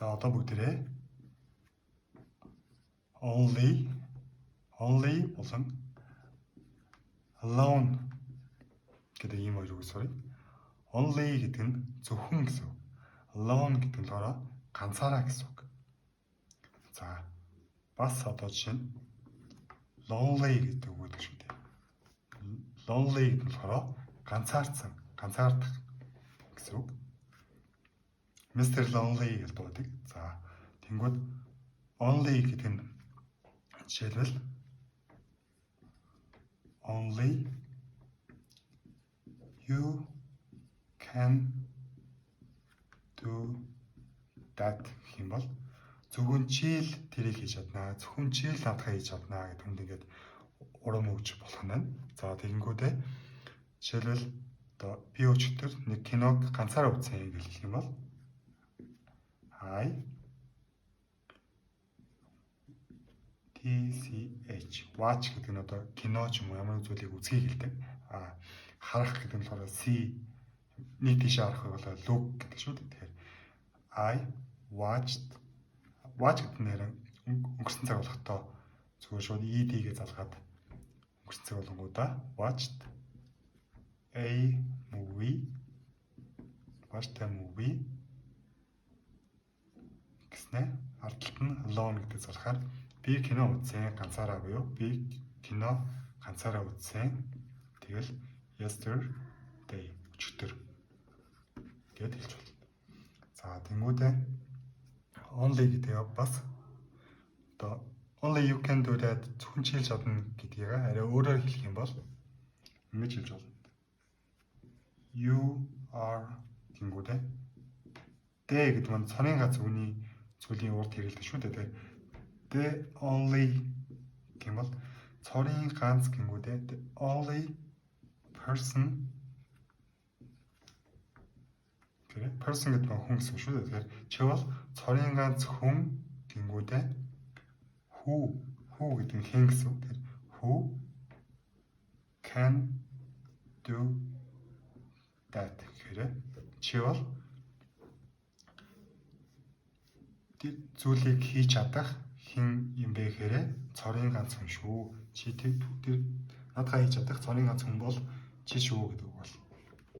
За одоо бүгдээрээ only болон alone гэдэг ийм хоёр үг сурыг. Only гэдэг нь зөвхөн гэсэн үг. Alone гэдэг нь болохоор ганцаараа гэсэн үг. За бас одоо жишээ нь lonely гэдэг үг гэдэг шүү дээ. Lonely гэдэг нь болохоор ганцаардсан, ганцаардах гэсэн үг. Mr. Lonely гэж дуудаг. За тэнгууд only гэдэг нь жишээлбэл only you can do that гэх юм бол зөвхөн чи л тэрийг хийж чаднаа, зөвхөн чи л наадхаа хийж чаднаа гэдэг хүнд ингээд урам өгч болох нь. За тэгэнгүүтээ жишээлбэл одоо би өчигдөр нэг киног ганцаараа үзсэн гэж хэлэх юм бол watch гэдэг нь одоо кино ч юм уу ямар зүйлийг үзхийг хэлдэг. Харах гэдэг нь болохоор see нэг тийш харах бол look гэдэг шүү дээ. Тэгэхээр I watch гэдэг нэр өнгөрсөн цаг болохдоо зүгээр шууд ed-гээ залгаад өнгөрсөн цаг болгонгуудаа watched a movie гэснээр ардлт нь alone гэдэг залхаар би кино үзсэн ганцаараа буюу би кино ганцаараа үзсэн. Тэгэл yesterday өчигдөр гэд хэлж байна. За тэнгүүдээ only гэдэг бас одоо only you can do that зөвхөн чи хийж чадна гэдгийг арай өөрөөр хэлэх юм бол ингэж хэлж болно. You are тэнгүүдээ the гэдэг нь цонын гац үгний зүйлийн урд хэрэгэлдэг шүү дээ. The only гэх юм бол цорын ганц гингүүдээ the only person гэдэг нь хүн гэсэн шүү дээ. Тэгэхээр чи бол цорын ганц хүн гингүүдээ who гэдэг нь хэн гэсэн үг. Тэгэхээр who can do that гэхээр чи бол тэр зүйлийг хийж чадах хэн юм бэ гэхээр цорын ганц хүн шүү. Чи тэр наадхаа хийж чадах цорын ганц хүн бол чи шүү гэдэг